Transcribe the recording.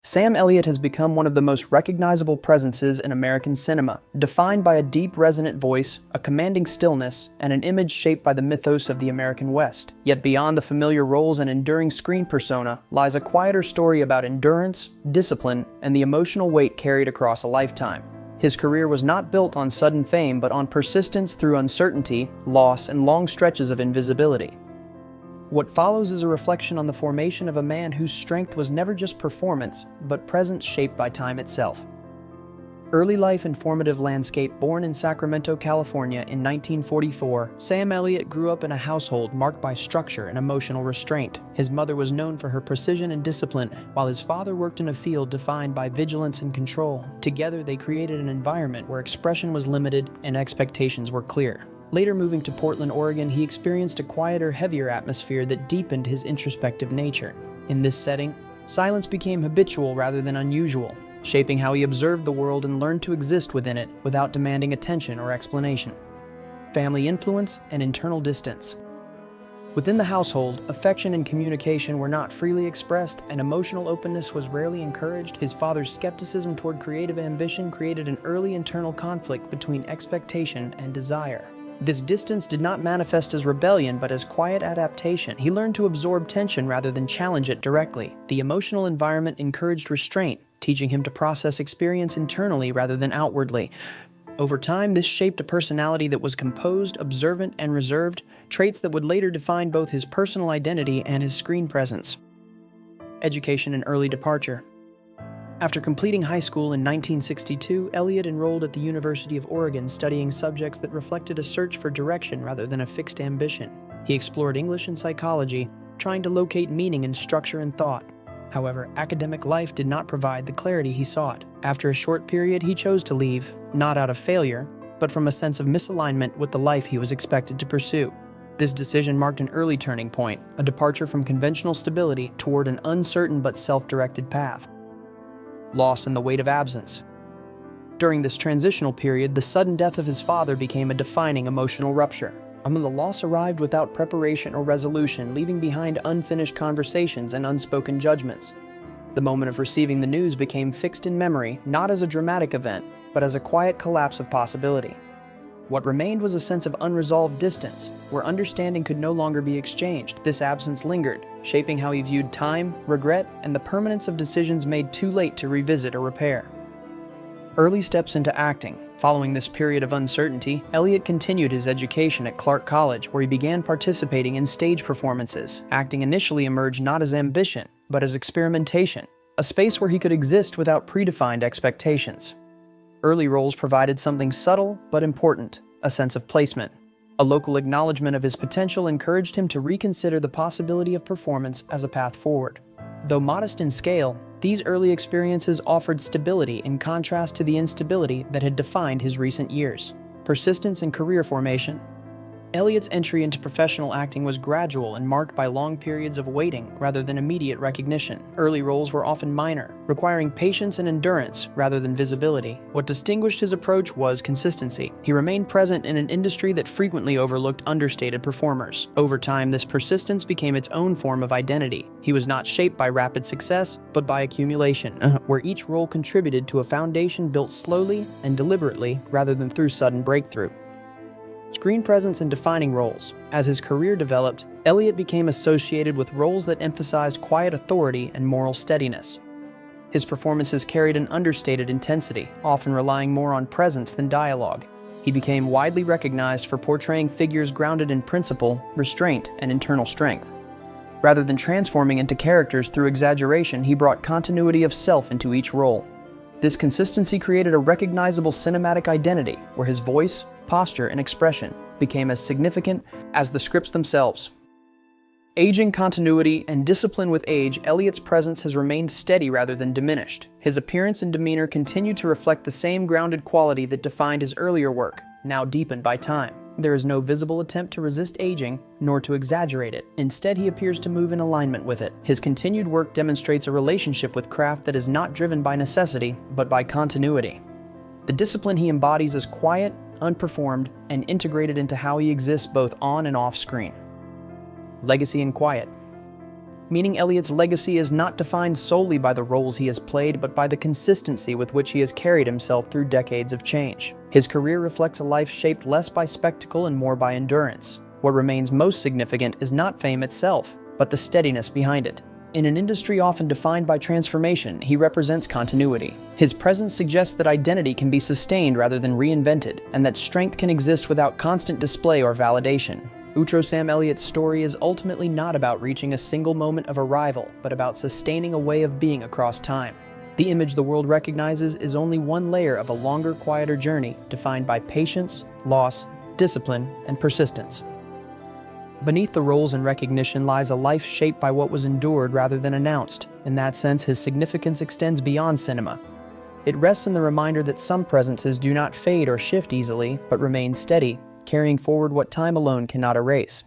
Sam Elliott has become one of the most recognizable presences in American cinema, defined by a deep, resonant voice, a commanding stillness, and an image shaped by the mythos of the American West. Yet beyond the familiar roles and enduring screen persona lies a quieter story about endurance, discipline, and the emotional weight carried across a lifetime. His career was not built on sudden fame, but on persistence through uncertainty, loss, and long stretches of invisibility. What follows is a reflection on the formation of a man whose strength was never just performance, but presence shaped by time itself. Early life and formative landscape. Born in Sacramento, California in 1944, Sam Elliott grew up in a household marked by structure and emotional restraint. His mother was known for her precision and discipline, while his father worked in a field defined by vigilance and control. Together, they created an environment where expression was limited and expectations were clear. Later moving to Portland, Oregon, he experienced a quieter, heavier atmosphere that deepened his introspective nature. In this setting, silence became habitual rather than unusual, shaping how he observed the world and learned to exist within it without demanding attention or explanation. Family influence and internal distance. Within the household, affection and communication were not freely expressed, and emotional openness was rarely encouraged. His father's skepticism toward creative ambition created an early internal conflict between expectation and desire. This distance did not manifest as rebellion, but as quiet adaptation. He learned to absorb tension rather than challenge it directly. The emotional environment encouraged restraint, teaching him to process experience internally rather than outwardly. Over time, this shaped a personality that was composed, observant, and reserved, traits that would later define both his personal identity and his screen presence. Education and early departure. After completing high school in 1962, Elliott enrolled at the University of Oregon, studying subjects that reflected a search for direction rather than a fixed ambition. He explored English and psychology, trying to locate meaning in structure and thought. However, academic life did not provide the clarity he sought. After a short period, he chose to leave, not out of failure, but from a sense of misalignment with the life he was expected to pursue. This decision marked an early turning point, a departure from conventional stability toward an uncertain but self-directed path. Loss and the weight of absence. During this transitional period, the sudden death of his father became a defining emotional rupture. The loss arrived without preparation or resolution, leaving behind unfinished conversations and unspoken judgments. The moment of receiving the news became fixed in memory, not as a dramatic event, but as a quiet collapse of possibility. What remained was a sense of unresolved distance, where understanding could no longer be exchanged. This absence lingered, shaping how he viewed time, regret, and the permanence of decisions made too late to revisit or repair. Early steps into acting. Following this period of uncertainty, Elliott continued his education at Clark College, where he began participating in stage performances. Acting initially emerged not as ambition, but as experimentation, a space where he could exist without predefined expectations. Early roles provided something subtle but important, a sense of placement. A local acknowledgement of his potential encouraged him to reconsider the possibility of performance as a path forward. Though modest in scale, these early experiences offered stability in contrast to the instability that had defined his recent years. Persistence and career formation. Elliott's entry into professional acting was gradual and marked by long periods of waiting rather than immediate recognition. Early roles were often minor, requiring patience and endurance rather than visibility. What distinguished his approach was consistency. He remained present in an industry that frequently overlooked understated performers. Over time, this persistence became its own form of identity. He was not shaped by rapid success, but by accumulation, where each role contributed to a foundation built slowly and deliberately rather than through sudden breakthrough. Screen presence and defining roles. As his career developed, Elliott became associated with roles that emphasized quiet authority and moral steadiness. His performances carried an understated intensity, often relying more on presence than dialogue. He became widely recognized for portraying figures grounded in principle, restraint, and internal strength. Rather than transforming into characters through exaggeration, he brought continuity of self into each role. This consistency created a recognizable cinematic identity, where his voice, posture, and expression became as significant as the scripts themselves. Aging continuity and discipline. With age, Elliott's presence has remained steady rather than diminished. His appearance and demeanor continue to reflect the same grounded quality that defined his earlier work, now deepened by time. There is no visible attempt to resist aging, nor to exaggerate it. Instead, he appears to move in alignment with it. His continued work demonstrates a relationship with craft that is not driven by necessity, but by continuity. The discipline he embodies is quiet, unperformed, and integrated into how he exists both on and off screen. Legacy and quiet. meaning Elliott's legacy is not defined solely by the roles he has played, but by the consistency with which he has carried himself through decades of change. His career reflects a life shaped less by spectacle and more by endurance. What remains most significant is not fame itself, but the steadiness behind it. In an industry often defined by transformation, he represents continuity. His presence suggests that identity can be sustained rather than reinvented, and that strength can exist without constant display or validation. Sam Elliott's story is ultimately not about reaching a single moment of arrival, but about sustaining a way of being across time. The image the world recognizes is only one layer of a longer, quieter journey defined by patience, loss, discipline, and persistence. Beneath the roles and recognition lies a life shaped by what was endured rather than announced. In that sense, his significance extends beyond cinema. It rests in the reminder that some presences do not fade or shift easily, but remain steady, carrying forward what time alone cannot erase.